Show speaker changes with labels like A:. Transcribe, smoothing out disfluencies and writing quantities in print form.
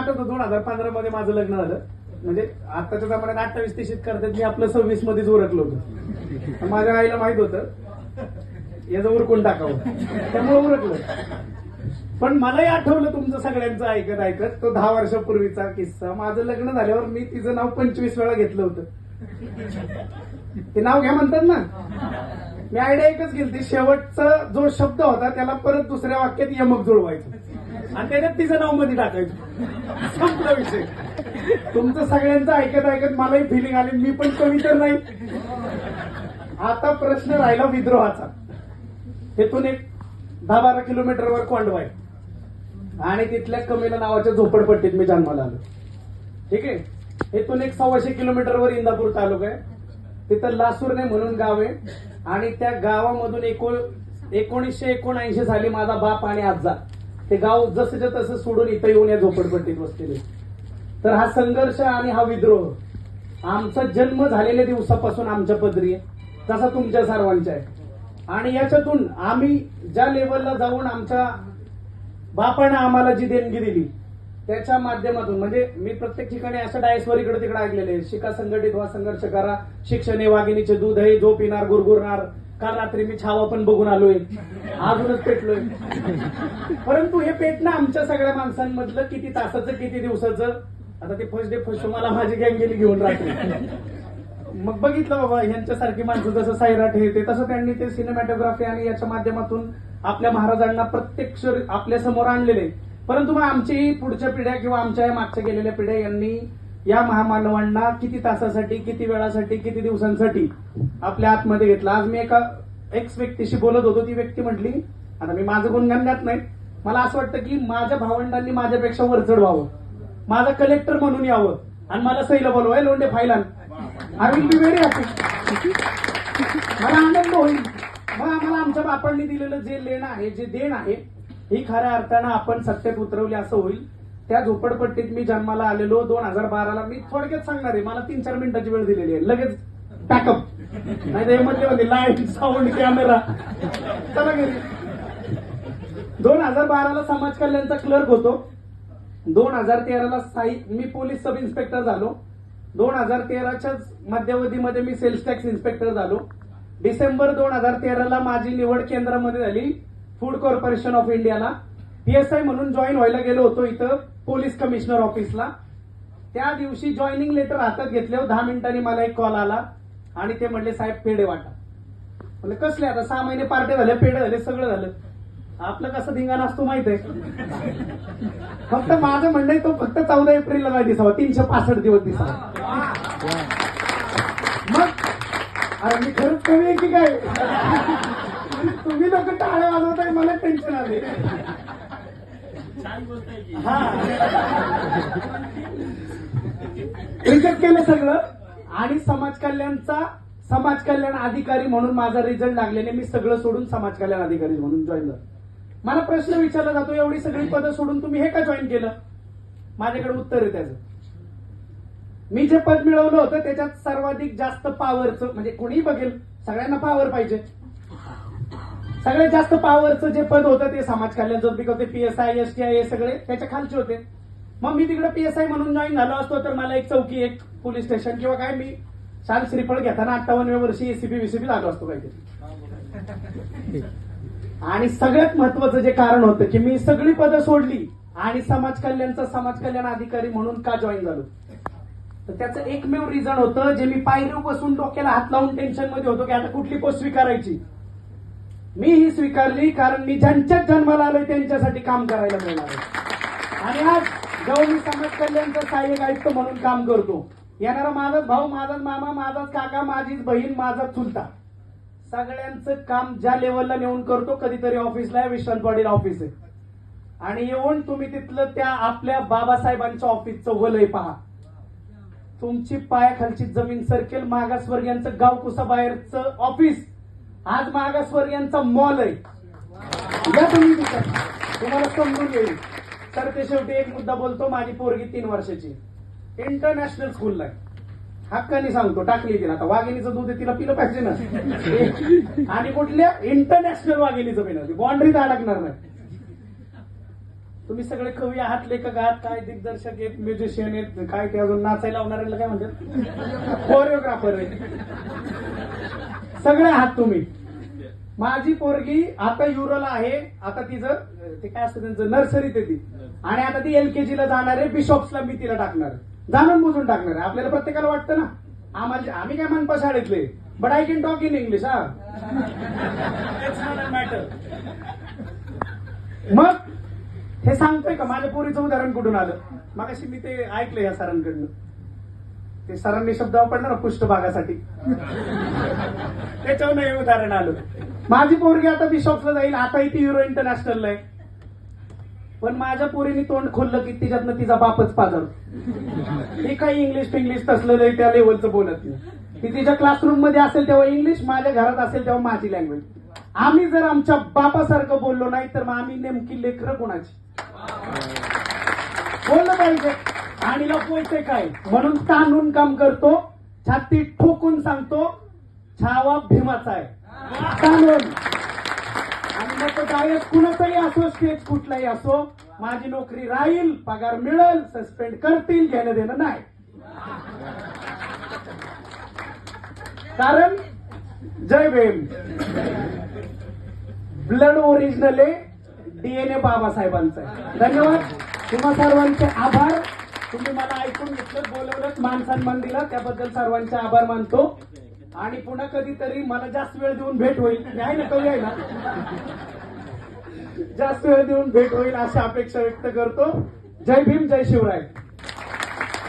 A: आठवतं 2015 मध्ये माझं लग्न झालं. म्हणजे आताच्या जमान्यात 28-30 करतात, मी आपलं 26 मध्येच उरकलो होतं. माझ्या आईला माहित होतं याचं उरकून टाकावं, त्यामुळे उरकलं. पण मलाही आठवलं तुमचं सगळ्यांचं ऐकत ऐकत तो 10 वर्षापूर्वीचा किस्सा. माझं लग्न झाल्यावर मी तिचं नाव 25 वेळा घेतलं होतं. ते नाव घ्या म्हणतात ना, मी आयडिया एकच केली, शेवटचा जो शब्द होता त्याला परत दुसऱ्या वाक्यात यमक जुळवायचं आणि त्याच्यात तिचं नाव मध्ये टाकायचं, संपला विषय. तुमचं सगळ्यांचं ऐकत ऐकत मलाही फिलिंग आली, मी पण कवी तर नाही. आता प्रश्न राहिला विद्रोहाचा. तिथून एक 10-12 किलोमीटरवर कोंडवा आहे आणि तिथल्या कमेला नावाच्या झोपडपट्टीत मी जन्माला आलो. ठीक आहे. इथून एक 125 किलोमीटरवर इंदापूर तालुका आहे. तिथं लासूरने म्हणून गाव आहे आणि त्या गावामधून 1979 साली माझा बाप आणि आजा ते गाव जसंच्या तसं सोडून इथं येऊन या झोपडपट्टीत बसलेले. तर हा संघर्ष आणि हा विद्रोह आमचा जन्म झालेल्या दिवसापासून आमच्या पदरी आहे, तसा तुमच्या सर्वांच्या आहे. आणि याच्यातून आम्ही ज्या लेवलला जाऊन आमच्या बापानं आम्हाला जी देणगी दिली त्याच्या माध्यमातून, म्हणजे मी प्रत्येक ठिकाणी असं डायसवर इकडे तिकडे ऐकलेले, शिका संघटित व्हा, संघर्ष करा, शिक्षण हे वाघिणीचे दूध आहे, जो पिणार गुरगुरणार. काल रात्री मी छावा पण बघून आलोय, अजूनच पेटलोय. परंतु हे पेटणं आमच्या सगळ्या माणसांमधलं किती तासाचं किती दिवसाचं. आता ते फर्स्ट डे फर्स्ट मला माझी गँग गेली घेऊन रात्री. मग बघितलं बाबा ह्यांच्यासारखी माणसं जसं सायराट हे ते, तसं त्यांनी ते सिनेमॅटोग्राफी आणि याच्या माध्यमातून आपल्या महाराजांना प्रत्यक्ष आपल्या समोर आणलेले. परंतु मग आमची पुढच्या पिढ्या किंवा आमच्या या मागच्या गेलेल्या पिढ्या यांनी या महामानवांना किती तासासाठी, किती वेळासाठी, किती दिवसांसाठी आपल्या आतमध्ये घेतलं. आज मी एका एक्स व्यक्तीशी बोलत होतो. ती व्यक्ती म्हटली, आता मी माझं गुणगान गात नाही, मला असं वाटतं की माझ्या भावंडांनी माझ्यापेक्षा वरचढ व्हावं, माझं कलेक्टर म्हणून यावं आणि मला सैला बोलवाय लोंडे फायलान. I will be very happy. मला आनंद होईल. मग आम्हाला आमच्या बापांनी दिलेलं जे लेण आहे, जे देण आहे, ही खऱ्या अर्थानं आपण सत्यात उतरवली असं होईल. त्या झोपडपट्टीत मी जन्माला आलेलो 2012ला. मी थोडक्यात सांगणार आहे, मला 3-4 मिनिटाची वेळ दिलेली आहे, लगेच पॅकअप. नाही तर म्हणजे लाईट साऊंड कॅमेरा चला घरी. 2012ला समाज कल्याणचा क्लर्क होतो. 2013ला मी पोलीस सब इन्स्पेक्टर झालो. 2013च्याच मध्यावधीमध्ये मी सेल्स टॅक्स इन्स्पेक्टर झालो. डिसेंबर 2013ला माझी निवड केंद्रामध्ये झाली फूड कॉर्पोरेशन ऑफ इंडियाला. PSI म्हणून जॉईन व्हायला गेलो होतो इथं पोलीस कमिशनर ऑफिसला. त्या दिवशी जॉईनिंग लेटर हातात घेतल्यावर 10 मिनिटांनी मला एक कॉल आला आणि ते म्हणले, साहेब पेढे वाटा. म्हणजे कसले, आता 6 महिने पार्ट्या झाल्या, पेढे झाले, सगळं झालं. आपलं कसं धिंगाणा असतो माहित आहे. फक्त माझं म्हणणं तो फक्त 14 एप्रिलला नाही दिसावा, 365 दिवस दिसावा. मग अरे मी खरंच कमी आहे की काय? तुम्ही लोक टाळ्या वाजवताय, मला टेन्शन आले. हा रिजेक्ट केलं सगळं. आणि समाज कल्याण अधिकारी म्हणून माझा रिझल्ट लागल्याने मी सगळं सोडून समाज कल्याण अधिकारी म्हणून जॉईन झालो. मला प्रश्न विचारला जातो, एवढी सगळी पदं सोडून तुम्ही हे का जॉईन केलं? माझ्याकडे उत्तर आहे त्याचं. मी जे पद मिळवलं होतं त्याच्यात सर्वाधिक जास्त पॉवरचं, म्हणजे कोणीही बघेल, सगळ्यांना पॉवर पाहिजे, सगळ्यात जास्त पॉवरचं जे पद होतं ते समाज कल्याणचं. बिकॉज ते PSI STI हे सगळे त्याच्या खालचे होते. मग मी तिकडे PSI म्हणून जॉईन झालो असतो तर मला एक चौकी, एक पोलीस स्टेशन किंवा काय, मी शाल श्रीफळ घेताना 58व्या वर्षी ACP झालो असतो काहीतरी. आणि सगळ्यात महत्वाचं जे कारण होतं की मी सगळी पदं सोडली आणि समाज कल्याण अधिकारी म्हणून का जॉईन झालो, तर त्याचं एकमेव रिझन होतं, जे मी पायरीवर बसून डोक्याला हात लावून टेन्शन मध्ये होतो की आता कुठली पोस्ट स्वीकारायची. मी ही स्वीकारली कारण मी ज्यांच्याच जन्माला आलोय त्यांच्यासाठी काम करायला मिळणार आहे. आणि आज जेव्हा मी समाज कल्याणचं सहाय्यक आयुक्त म्हणून काम करतो, येणारा माझाच भाऊ, माझाच मामा, माझाच काका, माझीच बहीण, माझा चुलता, सगळ्यांचं काम ज्या लेवलला नेऊन करतो. कधीतरी ऑफिसला विश्रांतवाडीला ऑफिस आहे आणि येऊन तुम्ही तिथलं त्या आपल्या बाबासाहेबांच्या ऑफिसचं वलय पहा, तुमची पायाखालची जमीन सरकेल. मागासवर्गीयांचं गावकुसा बाहेरचं ऑफिस आज मागासवर्गीयांचा मॉल आहे. या तुम्ही तुम्हाला समजून येईल. तर ते शेवटी एक मुद्दा बोलतो, माझी पोरगी 3 वर्षाची इंटरनॅशनल स्कूलला आहे. हक्काने सांगतो, टाकली तिला. आता वाघिणीचं दूध तिला पिलं पाहिजे ना. आणि कुठल्या इंटरनॅशनल वाघिणीचं पिणं, बाउंड्रीत अडकणार नाही. तुम्ही सगळे कवी आहात, लेखक आहात, काय दिग्दर्शक आहेत, म्युझिशियन आहेत, काय ते अजून नाचायला लावणाऱ्याला काय म्हणतात, कोरिओग्राफर आहे, सगळे आहात तुम्ही. माझी पोरगी आता युरोला आहे, आता तिचं ते काय असतं त्यांचं नर्सरीत आहे ती, आणि आता ती LKG ला जाणार आहे. बिशॉप्सला मी तिला टाकणार, जाणून बुजून टाकणार आहे. आपल्याला प्रत्येकाला वाटतं ना, आम्ही काय मनपा शाळेतले, but I can talk in English. हा मॅटर. मग हे सांगतोय का माझ्या पोरीचं उदाहरण कुठून आलं? मगाशी मी ते ऐकलं या सरांकडनं, ते सरांनी शब्द वापरला ना पृष्ठभागासाठी, त्याच्यावर हे उदाहरण आलं. माझी पोरगी आता बिशॉप्सला जाईल, आता ती युरो इंटरनॅशनलला आहे, पण माझ्या पोरीने तोंड खोललं की तिच्यातनं तिचा बापच पाजर. ती काही इंग्लिश तसलं नाही, त्या लेवलचं बोलत नाही. ती तिच्या क्लासरूम मध्ये असेल तेव्हा इंग्लिश, माझ्या घरात असेल तेव्हा माझी लँग्वेज. आम्ही जर आमच्या बापासारखं बोललो नाही तर मग आम्ही नेमकी लेकरं कोणाची बोललं पाहिजे. आणि लपवायचे काय म्हणून ताणून काम करतो, छाती ठोकून सांगतो, छावा भीमाचा आहे, ताणून. आणि मग गायक कुणाचाही असो, स्टेज कुठलाही असो, माझी नोकरी राहील, पगार मिळेल, सस्पेंड करतील, घेणं देणं नाही. कारण जय भीम, ब्लड ओरिजिनल आहे, DNA बाबासाहेबांचा आहे. धन्यवाद, तुम्हा सर्वांचे आभार. तुम्ही मला ऐकून घेतलं, बोलवलं, मान सन्मान दिला, त्याबद्दल सर्वांचे आभार मानतो. आणि पुन्हा कधीतरी मला जास्त वेळ देऊन भेट होईल, आहे ना, कवी आहे ना, जास्त वेळ देऊन भेट होईल अशी अपेक्षा व्यक्त करतो. जय भीम, जय शिवराय.